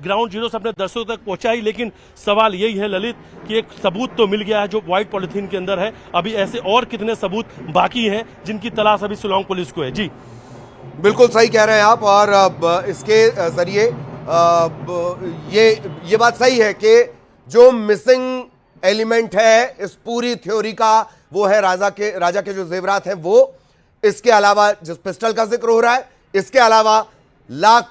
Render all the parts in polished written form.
Ground zero से अपने दर्शकों तक पहुंचाई, लेकिन सवाल यही है ललित कि एक सबूत तो मिल गया है जो व्हाइट पॉलिथीन के अंदर है। अभी ऐसे और कितने सबूत बाकी हैं जिनकी तलाश अभी शिलांग पुलिस को है। जी बिल्कुल सही कह रहे हैं आप। और इसके जरिए ये बात सही है कि जो मिसिंग एलिमेंट है इस पूरी थ्योरी का वो है राजा के जो जेवरात हैं वो। इसके अलावा जिस पिस्टल का जिक्र हो रहा है, इसके अलावा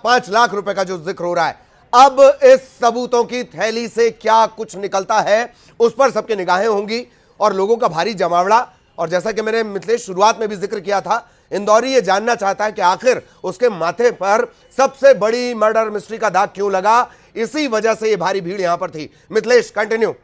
5 लाख रुपए का जो जिक्र हो रहा है। अब इस सबूतों की थैली से क्या कुछ निकलता है उस पर सबकी निगाहें होंगी और लोगों का भारी जमावड़ा। और जैसा कि मैंने मिथिलेश शुरुआत में भी जिक्र किया था, इंदौरी ये जानना चाहता है कि आखिर उसके माथे पर सबसे बड़ी मर्डर मिस्ट्री का दाग क्यों लगा। इसी वजह से ये भारी भीड़ यहां पर थी। मिथिलेश कंटिन्यू।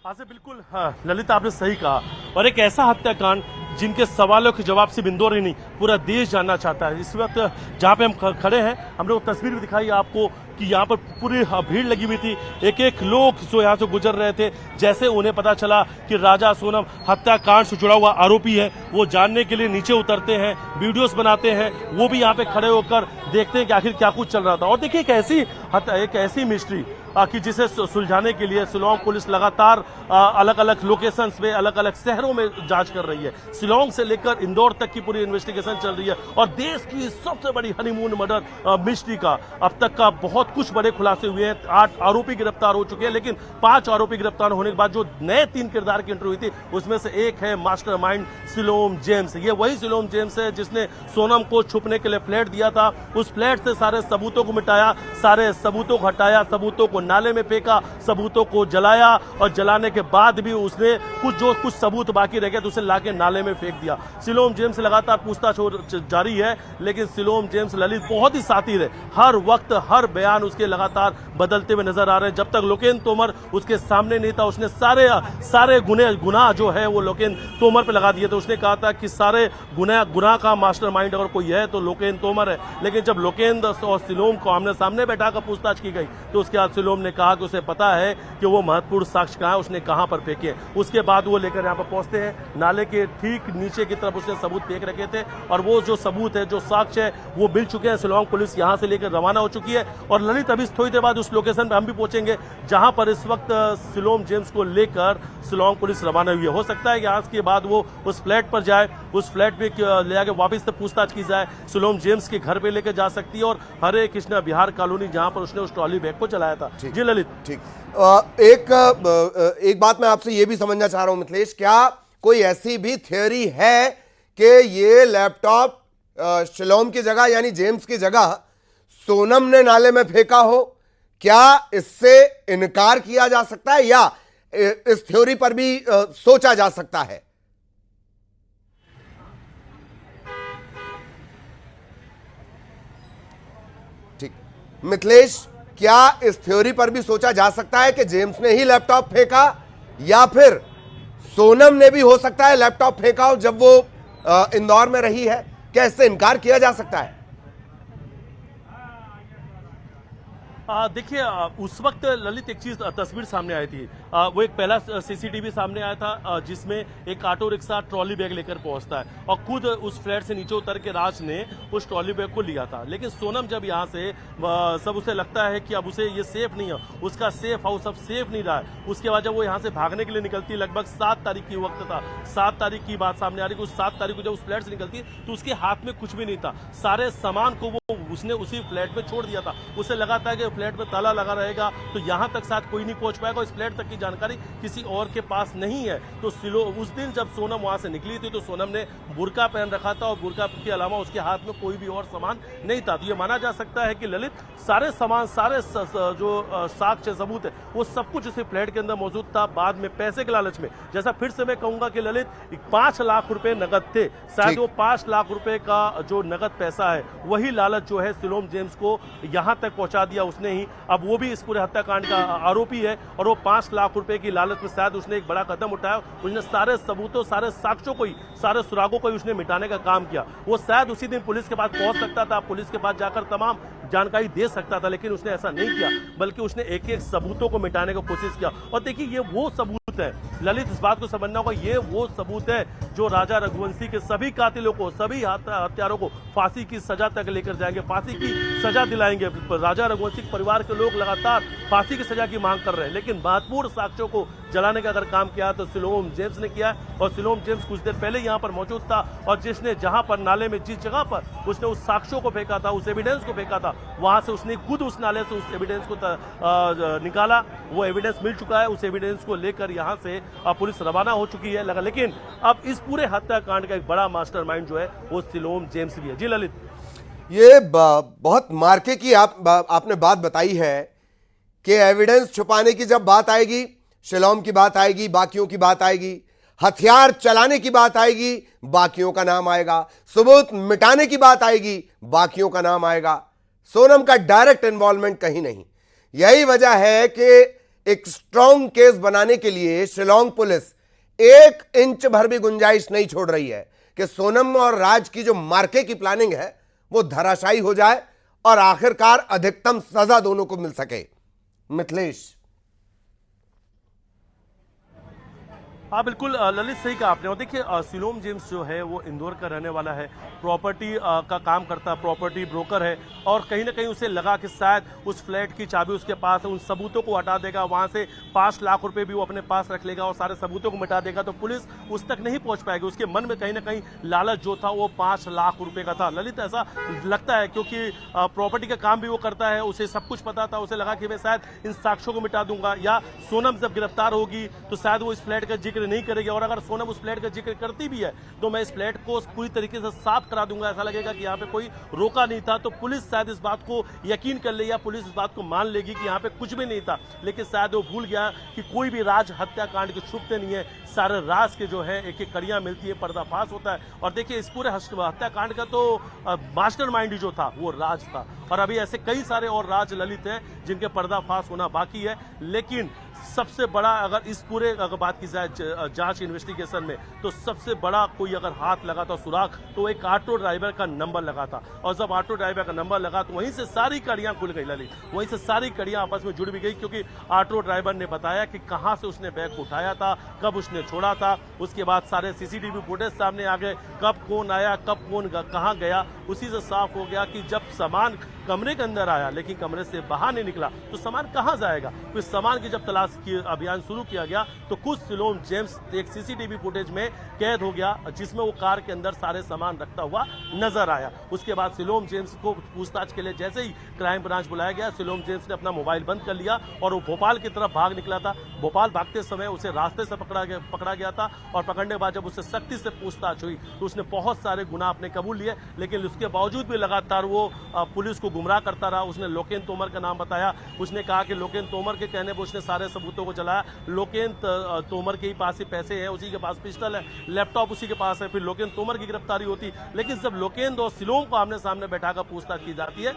बिल्कुल हाँ ललित, आपने सही कहा। और एक ऐसा हत्याकांड जिनके सवालों के जवाब सिर्फ इंदौर ही नहीं पूरा देश जानना चाहता है। इस वक्त जहां पे हम खड़े हैं, हमने वो तस्वीर भी दिखाई आपको कि यहाँ पर पूरी भीड़ लगी हुई थी। एक एक लोग जो यहाँ से गुजर रहे थे, जैसे उन्हें पता चला कि राजा सोनम हत्याकांड से जुड़ा हुआ आरोपी है, वो जानने के लिए नीचे उतरते हैं, वीडियोस बनाते हैं। वो भी यहाँ पे खड़े होकर देखते हैं कि आखिर क्या कुछ चल रहा था। और देखिए एक ऐसी मिस्ट्री कि जिसे सुलझाने के लिए शिलांग पुलिस लगातार अलग अलग लोकेशंस में, अलग अलग शहरों में जांच कर रही है। शिलांग से लेकर इंदौर तक की पूरी इन्वेस्टिगेशन चल रही है। और देश की सबसे बड़ी हनीमून मर्डर मिस्ट्री का अब तक का बहुत कुछ बड़े खुलासे हुए हैं। 8 आरोपी गिरफ्तार हो चुके हैं, लेकिन 5 आरोपी गिरफ्तार होने के बाद जो नए 3 किरदार की एंट्री हुई थी उसमें से एक है मास्टरमाइंड शिलोम जेम्स। ये वही शिलोम जेम्स है जिसने सोनम को छुपने के लिए फ्लैट दिया था। उस फ्लैट से सारे सबूतों को मिटाया, सारे सबूतों को हटाया, सबूतों को नाले में फेंका, सबूतों को जलाया और जलाने के बाद भी उसने कुछ सबूत बाकी रह गए तो उसे लाके नाले में फेंक दिया। शिलोम जेम्स लगातार पूछताछ जारी है, लेकिन शिलोम जेम्स ललित बहुत ही शातिर है। हर वक्त हर बयान उसके लगातार बदलते हुए नजर आ रहे हैं। जब तक लोकेन्द्र तोमर उसके सामने नहीं था, उसने सारे गुनाह जो है वो लोकेन्द्र तोमर पे लगा दिए थे। उसने कहा था कि सारे गुनाह का मास्टरमाइंड अगर कोई है तो लोकेन्द्र तोमर है। लेकिन जब लोकेन्द्र और शिलोम को आमने सामने बैठाकर पूछताछ की गई तो उसके बाद शिलोम ने कहा कि उसे पता है कि वो महत्वपूर्ण साक्ष्य कहां है, उसने कहां पर फेंके। उसके बाद वो लेकर यहां पर पहुंचते हैं। नाले के ठीक नीचे की तरफ उसने सबूत फेंक रखे थे और वो जो सबूत है, जो साक्ष्य है, वो मिल चुके हैं। शिलांग पुलिस यहां से लेकर रवाना हो चुकी है। और ललित अभी थोड़ी देर बाद उस लोकेशन पे हम भी पहुंचेंगे जहां पर इस वक्त शिलोम जेम्स को लेकर शिलांग पुलिस रवाना हुई है। हो सकता है कि आज के बाद वो उस फ्लैट पर जाए, उस फ्लैट पे ले आके वापस से पूछताछ की जाए। शिलोम जेम्स के घर पे लेकर जा सकती है और हरे कृष्णा विहार कॉलोनी जहां पर उसने उस ट्रॉली बैग को चलाया था। जी ललित। ठीक, एक बात मैं आपसे ये भी समझना चाह रहा हूं मिथिलेश, क्या कोई ऐसी भी थियोरी है कि ये लैपटॉप शिलोम की जगह यानी जेम्स की जगह सोनम ने नाले में फेंका हो? क्या इससे इनकार किया जा सकता है या इस थ्योरी पर भी सोचा जा सकता है? ठीक मिथिलेश, क्या इस थ्योरी पर भी सोचा जा सकता है कि जेम्स ने ही लैपटॉप फेंका या फिर सोनम ने भी हो सकता है लैपटॉप फेंका हो जब वो इंदौर में रही है? क्या इससे इनकार किया जा सकता है? देखिए उस वक्त ललित एक चीज तस्वीर सामने आई थी। वो एक पहला सीसीटीवी सामने आया था जिसमें एक ऑटो रिक्शा ट्रॉली बैग लेकर पहुंचता है और खुद उस फ्लैट से नीचे उतर के राज ने उस ट्रॉली बैग को लिया था। लेकिन सोनम जब यहाँ से सब उसे लगता है कि अब उसे ये सेफ नहीं है, उसका सेफ हाउस अब सेफ नहीं रहा है। उसके बाद जब वो यहाँ से भागने के लिए निकलती, लगभग 7 तारीख की वक्त था, 7 तारीख की बात सामने आ रही। उस 7 तारीख को जब उस फ्लैट से निकलती तो उसके हाथ में कुछ भी नहीं था। सारे सामान को वो उसने उसी फ्लैट में छोड़ दिया था। उसे लगा था कि फ्लैट में ताला लगा रहेगा तो यहां तक साथ कोई नहीं पहुंच पाएगा, इस फ्लैट तक की जानकारी किसी और के पास नहीं है। तो उस दिन जब सोनम वहां से निकली थी तो सोनम ने बुर्का पहन रखा था और बुर्का के अलावा उसके हाथ में कोई भी और सामान नहीं था। तो ये माना जा सकता है कि ललित सारे सामान, सारे जो साक्ष्य सबूत है, वो सब कुछ इसी फ्लैट के अंदर मौजूद था। बाद में पैसे के लालच में, जैसा फिर से मैं कहूंगा कि ललित 5 लाख रुपए नगद थे, शायद वो 5 लाख रुपए का जो नगद पैसा है वही लालच जो है शिलोम जेम्स को यहां तक पहुंचा दिया उसने ही। अब वो भी इस पूरे हत्याकांड का आरोपी है और वो 5 लाख रुपए की लालच में शायद उसने एक बड़ा कदम उठाया। उसने सारे सबूतों, सारे साक्ष्यों को ही, सारे सुरागों को ही उसने मिटाने का काम किया। वो शायद उसी दिन पुलिस के पास पहुंच सकता था, पुलिस के पास जाकर तमाम जानकारी दे सकता था, लेकिन उसने ऐसा नहीं किया, बल्कि उसने एक एक सबूतों को मिटाने की कोशिश किया। और देखिए ये वो सबूत है ललित इस बात को समझना होगा, ये वो सबूत है जो राजा रघुवंशी के सभी कातिलों को, सभी हत्यारों को फांसी की सजा तक लेकर जाएंगे, फांसी की सजा दिलाएंगे। राजा रघुवंशी परिवार के लोग लगातार फांसी की सजा की मांग कर रहे हैं, लेकिन महत्वपूर्ण साक्ष्यों को जलाने का अगर काम किया तो सिलोम जेम्स ने किया। और सिलोम जेम्स कुछ देर पहले यहाँ पर मौजूद था, और जिसने जहां पर नाले में, जिस जगह पर उसने उस साक्ष्यों को फेंका था, उस एविडेंस को फेंका था, वहां से उसने खुद उस नाले से उस एविडेंस को निकाला। वो एविडेंस मिल चुका है, उस एविडेंस को लेकर यहां से पुलिस रवाना हो चुकी है। लेकिन अब इस पूरे हत्याकांड का एक बड़ा मास्टरमाइंड जो है वो सिलोम जेम्स भी है। जी ललित, ये बहुत मार्के की आपने बात बताई है कि एविडेंस छुपाने की जब बात आएगी, शिलोम की बात आएगी, बाकियों की बात आएगी, हथियार चलाने की बात आएगी, बाकियों का नाम आएगा, सबूत मिटाने की बात आएगी, बाकियों का नाम आएगा। सोनम का डायरेक्ट इन्वॉल्वमेंट कहीं नहीं। यही वजह है कि एक स्ट्रांग केस बनाने के लिए शिलोंग पुलिस 1 इंच भर भी गुंजाइश नहीं छोड़ रही है कि सोनम और राज की जो मार्के की प्लानिंग है वो धराशायी हो जाए और आखिरकार अधिकतम सजा दोनों को मिल सके। मिथिलेश, हाँ बिल्कुल ललित, सही कहा आपने। और देखिए सिलोम जेम्स जो है वो इंदौर का रहने वाला है, प्रॉपर्टी का काम करता है, प्रॉपर्टी ब्रोकर है, और कहीं ना कहीं उसे लगा कि शायद उस फ्लैट की चाबी उसके पास है, उन सबूतों को हटा देगा, वहां से 5 लाख रुपए भी वो अपने पास रख लेगा और सारे सबूतों को मिटा देगा तो पुलिस उस तक नहीं पहुंच पाएगी। उसके मन में कहीं ना कहीं लालच जो था वो 5 लाख रुपए का था। ललित, ऐसा लगता है क्योंकि प्रॉपर्टी का काम भी वो करता है, उसे सब कुछ पता था, उसे लगा कि मैं शायद इन साक्ष्यों को मिटा दूंगा, या सोनम जब गिरफ्तार होगी तो शायद वो इस फ्लैट का जिक्र नहीं करेगी, और अगर सोनम उस फ्लैट का जिक्र करती भी है तो मैं इस फ्लैट को पूरी तरीके से साफ करा दूंगा, ऐसा लगेगा कि यहाँ पे कोई रोका नहीं था। तो पुलिस शायद इस बात को यकीन कर ले, या पुलिस इस बात को मान लेगी कि यहाँ पे कुछ भी नहीं था, लेकिन शायद वो भूल गया कि कोई भी राज हत्याकांड के छुपते नहीं है, सारे राज के जो है एक एक कड़ियां मिलती है, पर्दाफाश होता है। और देखिए इस पूरे हत्याकांड का तो मास्टरमाइंड जो था वो राज था, और अभी ऐसे कई सारे और राज ललित हैं जिनके पर्दाफाश होना बाकी है। लेकिन सबसे बड़ा, अगर इस पूरे अगर बात की जाए जांच इन्वेस्टिगेशन में, तो सबसे बड़ा कोई अगर हाथ लगा था सुराग, तो एक ऑटो ड्राइवर का नंबर लगा था। और जब ऑटो ड्राइवर का नंबर लगा तो वहीं से सारी कड़ियां खुल गई ललित, वहीं से सारी कड़ियां आपस में जुड़ भी गई, क्योंकि ऑटो ड्राइवर ने बताया कि कहां से उसने बैग उठाया था, कब उसने छोड़ा था। उसके बाद सारे सीसीटीवी फुटेज सामने आ गए, कब कौन आया, कब कौन कहां गया। उसी से साफ हो गया कि जब सामान कमरे के अंदर आया लेकिन कमरे से बाहर नहीं निकला तो सामान कहां जाएगा। फिर सामान की जब तलाश की अभियान शुरू किया गया तो खुद सिलोम जेम्स एक सीसीटीवी फुटेज में कैद हो गया, जिसमें वो कार के अंदर सारे सामान रखता हुआ नजर आया। उसके बाद सिलोम जेम्स को पूछताछ के लिए जैसे ही क्राइम ब्रांच बुलाया गया, सिलोम जेम्स ने अपना मोबाइल बंद कर लिया और वो भोपाल की तरफ भाग निकला था। भोपाल भागते समय उसे रास्ते से पकड़ा गया था, और पकड़ने के बाद जब उससे सख्ती से पूछताछ हुई तो उसने बहुत सारे गुनाह अपने कबूल लिए, लेकिन उसके बावजूद भी लगातार वो पुलिस को गुमराह करता रहा। उसने लोकेन तोमर का नाम बताया, उसने कहा कि लोकेन तोमर के कहने पर उसने सारे सबूतों को जलाया। लोकेन तोमर के ही पास ही पैसे हैं, उसी के पास पिस्टल है, लैपटॉप उसी के पास है। फिर लोकेन तोमर की गिरफ्तारी होती, लेकिन जब लोकेन और सिलोम को आमने सामने बैठाकर पूछताछ की जाती है